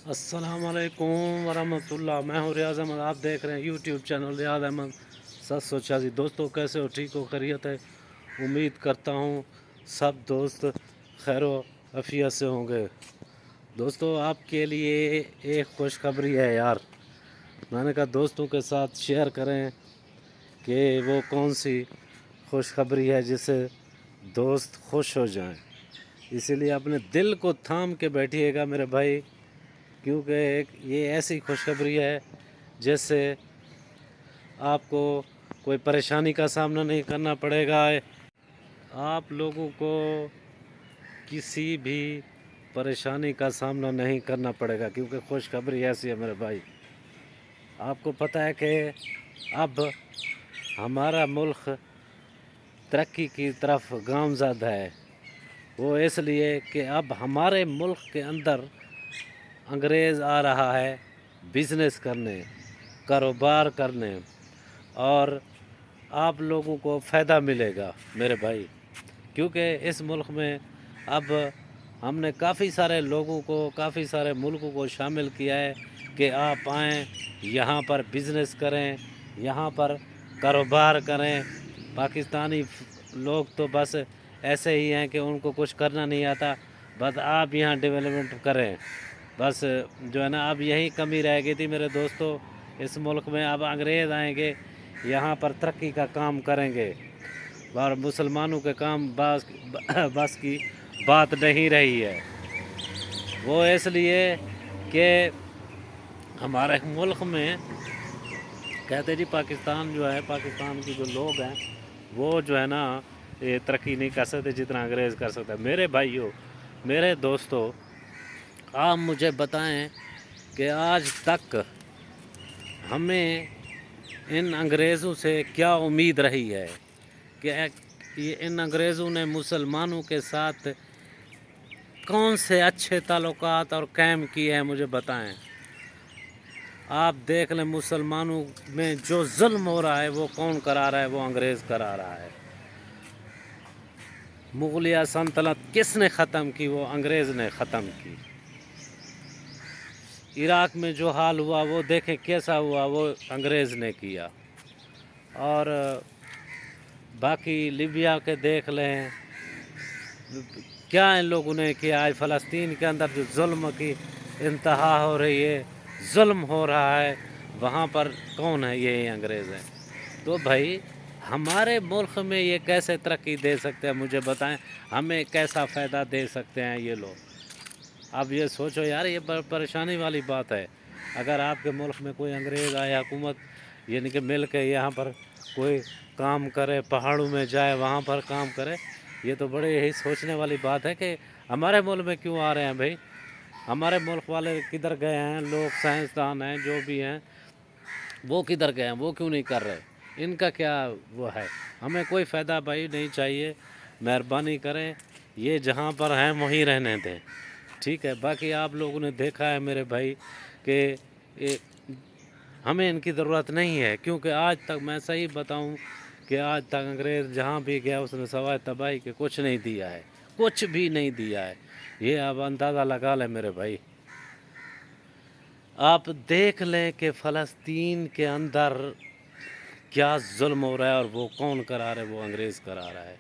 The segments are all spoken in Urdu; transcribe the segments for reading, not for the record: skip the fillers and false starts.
السلام علیکم ورحمۃ اللہ، میں ہوں ریاض احمد، آپ دیکھ رہے ہیں یوٹیوب چینل ریاض احمد 786۔ دوستوں کیسے ہو؟ ٹھیک ہو؟ خیریت ہے؟ امید کرتا ہوں سب دوست خیر و عافیت سے ہوں گے۔ دوستوں آپ کے لیے ایک خوشخبری ہے یار، میں نے کہا دوستوں کے ساتھ شیئر کریں کہ وہ کون سی خوشخبری ہے جس سے دوست خوش ہو جائیں۔ اسی لیے اپنے دل کو تھام کے بیٹھیے گا میرے بھائی، کیونکہ یہ ایسی خوشخبری ہے جس سے آپ کو کوئی پریشانی کا سامنا نہیں کرنا پڑے گا۔ آپ لوگوں کو کسی بھی پریشانی کا سامنا نہیں کرنا پڑے گا، کیونکہ خوشخبری ایسی ہے میرے بھائی۔ آپ کو پتہ ہے کہ اب ہمارا ملک ترقی کی طرف گامزد ہے، وہ اس لیے کہ اب ہمارے ملک کے اندر انگریز آ رہا ہے بزنس کرنے، کاروبار کرنے، اور آپ لوگوں کو فائدہ ملے گا میرے بھائی، کیونکہ اس ملک میں اب ہم نے کافی سارے لوگوں کو، کافی سارے ملکوں کو شامل کیا ہے کہ آپ آئیں یہاں پر بزنس کریں، یہاں پر کاروبار کریں۔ پاکستانی لوگ تو بس ایسے ہی ہیں کہ ان کو کچھ کرنا نہیں آتا، بس آپ یہاں ڈیولپمنٹ کریں، بس جو ہے نا اب یہی کمی رہ گئی تھی میرے دوستو اس ملک میں۔ اب انگریز آئیں گے یہاں پر ترقی کا کام کریں گے، اور مسلمانوں کے کام بس کی بات نہیں رہی ہے۔ وہ اس لیے کہ ہمارے ملک میں کہتے جی پاکستان جو ہے، پاکستان کی جو لوگ ہیں وہ جو ہے نا یہ ترقی نہیں کر سکتے جتنا انگریز کر سکتا ہے۔ میرے بھائیوں، میرے دوستو، آپ مجھے بتائیں کہ آج تک ہمیں ان انگریزوں سے کیا امید رہی ہے کہ ان انگریزوں نے مسلمانوں کے ساتھ کون سے اچھے تعلقات اور قائم کیے ہیں، مجھے بتائیں۔ آپ دیکھ لیں مسلمانوں میں جو ظلم ہو رہا ہے وہ کون کرا رہا ہے؟ وہ انگریز کرا رہا ہے۔ مغلیہ سلطنت کس نے ختم کی؟ وہ انگریز نے ختم کی۔ عراق میں جو حال ہوا وہ دیکھیں کیسا ہوا، وہ انگریز نے کیا۔ اور باقی لیبیا کے دیکھ لیں کیا ان لوگوں نے کیا۔ آج فلسطین کے اندر جو ظلم کی انتہا ہو رہی ہے، ظلم ہو رہا ہے، وہاں پر کون ہے؟ یہ انگریز ہیں۔ تو بھائی ہمارے ملک میں یہ کیسے ترقی دے سکتے ہیں؟ مجھے بتائیں، ہمیں کیسا فائدہ دے سکتے ہیں یہ لوگ؟ اب یہ سوچو یار، یہ پریشانی والی بات ہے۔ اگر آپ کے ملک میں کوئی انگریز آئے، حکومت یعنی کہ مل کے یہاں پر کوئی کام کرے، پہاڑوں میں جائے وہاں پر کام کرے، یہ تو بڑے یہی سوچنے والی بات ہے کہ ہمارے ملک میں کیوں آ رہے ہیں بھائی؟ ہمارے ملک والے کدھر گئے ہیں؟ لوگ سائنسدان ہیں جو بھی ہیں وہ کدھر گئے ہیں؟ وہ کیوں نہیں کر رہے؟ ان کا کیا وہ ہے؟ ہمیں کوئی فائدہ بھائی نہیں چاہیے، مہربانی کریں یہ جہاں پر ہیں وہیں رہنے دیں، ٹھیک ہے؟ باقی آپ لوگوں نے دیکھا ہے میرے بھائی کہ ہمیں ان کی ضرورت نہیں ہے، کیونکہ آج تک میں صحیح بتاؤں کہ آج تک انگریز جہاں بھی گیا اس نے سوائے تباہی کے کچھ نہیں دیا ہے، کچھ بھی نہیں دیا ہے۔ یہ اب اندازہ لگا لیں میرے بھائی۔ آپ دیکھ لیں کہ فلسطین کے اندر کیا ظلم ہو رہا ہے، اور وہ کون کرا رہا ہے؟ وہ انگریز کرا رہا ہے۔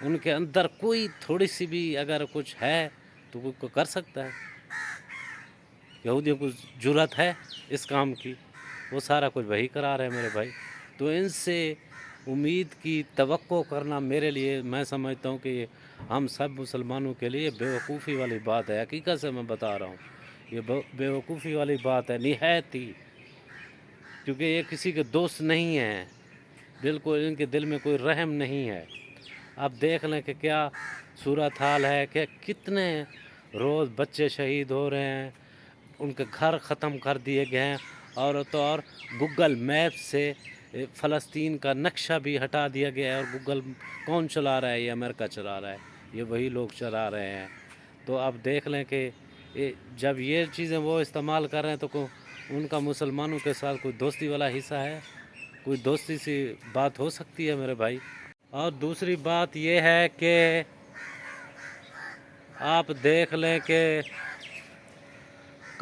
ان کے اندر کوئی تھوڑی سی بھی اگر کچھ ہے تو کوئی کر سکتا ہے؟ یہودیوں کو جرأت ہے اس کام کی؟ وہ سارا کچھ وہی کرا رہے ہیں میرے بھائی۔ تو ان سے امید کی توقع کرنا میرے لیے، میں سمجھتا ہوں کہ ہم سب مسلمانوں کے لیے بیوقوفی والی بات ہے۔ حقیقت سے میں بتا رہا ہوں، یہ بیوقوفی والی بات ہے نہایت ہی، کیونکہ یہ کسی کے دوست نہیں ہیں، بالکل ان کے دل میں کوئی رحم نہیں ہے۔ اب دیکھ لیں کہ کیا صورتحال ہے، کہ کتنے روز بچے شہید ہو رہے ہیں، ان کے گھر ختم کر دیے گئے ہیں، اور تو اور گوگل میپ سے فلسطین کا نقشہ بھی ہٹا دیا گیا ہے۔ اور گوگل کون چلا رہا ہے؟ یہ امریکہ چلا رہا ہے، یہ وہی لوگ چلا رہے ہیں۔ تو اب دیکھ لیں کہ جب یہ چیزیں وہ استعمال کر رہے ہیں تو ان کا مسلمانوں کے ساتھ کوئی دوستی والا حصہ ہے؟ کوئی دوستی سی بات ہو سکتی ہے میرے بھائی؟ اور دوسری بات یہ ہے کہ آپ دیکھ لیں کہ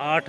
8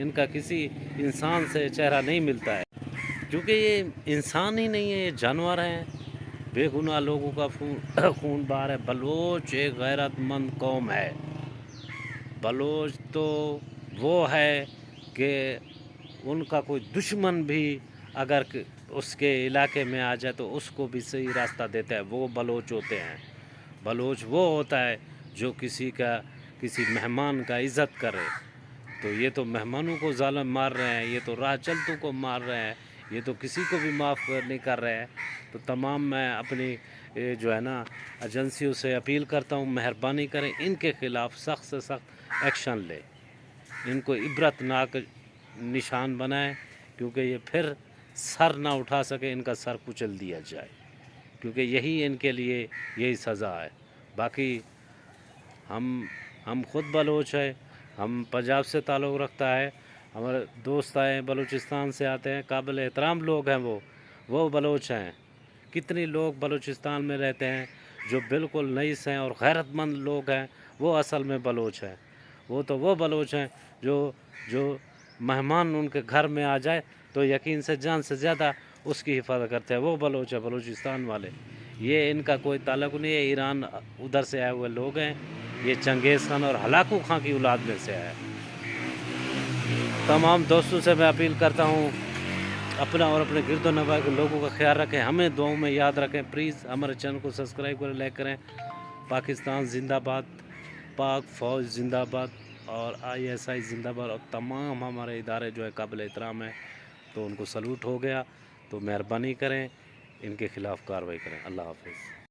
ان کا کسی انسان سے چہرہ نہیں ملتا ہے، کیونکہ یہ انسان ہی نہیں ہے، یہ جانور ہیں، بے گناہ لوگوں کا خون بہہ ہے۔ بلوچ ایک غیرت مند قوم ہے۔ بلوچ تو وہ ہے کہ ان کا کوئی دشمن بھی اگر اس کے علاقے میں آ جائے تو اس کو بھی صحیح راستہ دیتا ہے، وہ بلوچ ہوتے ہیں۔ بلوچ وہ ہوتا ہے جو کسی مہمان کا عزت کرے۔ تو یہ تو مہمانوں کو ظالم مار رہے ہیں، یہ تو راہ چلتوں کو مار رہے ہیں، یہ تو کسی کو بھی معاف نہیں کر رہے ہیں۔ تو تمام میں اپنی جو ہے نا ایجنسیوں سے اپیل کرتا ہوں، مہربانی کریں، ان کے خلاف سخت سے سخت ایکشن لے، ان کو عبرتناک نشان بنائیں، کیونکہ یہ پھر سر نہ اٹھا سکے، ان کا سر کچل دیا جائے، کیونکہ یہی ان کے لیے یہی سزا ہے۔ باقی ہم خود بلوچ ہیں، ہم پنجاب سے تعلق رکھتا ہے، ہمارے دوست آئے بلوچستان سے آتے ہیں، قابل احترام لوگ ہیں، وہ بلوچ ہیں۔ کتنی لوگ بلوچستان میں رہتے ہیں جو بالکل نئیس ہیں اور غیرت مند لوگ ہیں، وہ اصل میں بلوچ ہیں۔ وہ بلوچ ہیں جو مہمان ان کے گھر میں آ جائے تو یقین سے جان سے زیادہ اس کی حفاظت کرتے ہیں، وہ بلوچ ہیں، بلوچستان والے۔ یہ ان کا کوئی تعلق نہیں ہے، ایران ادھر سے آئے ہوئے لوگ ہیں، یہ چنگیز خان اور ہلاکو خان کی اولاد میں سے ہے۔ تمام دوستوں سے میں اپیل کرتا ہوں، اپنا اور اپنے گرد و نواح کے لوگوں کا خیال رکھیں، ہمیں دعاؤں میں یاد رکھیں، پلیز ہمارے چینل کو سبسکرائب کریں، لائک کریں۔ پاکستان زندہ باد، پاک فوج زندہ باد، اور ISI زندہ باد، اور تمام ہمارے ادارے جو ہے قابل احترام ہیں، تو ان کو سلوٹ ہو گیا۔ تو مہربانی کریں، ان کے خلاف کارروائی کریں۔ اللہ حافظ۔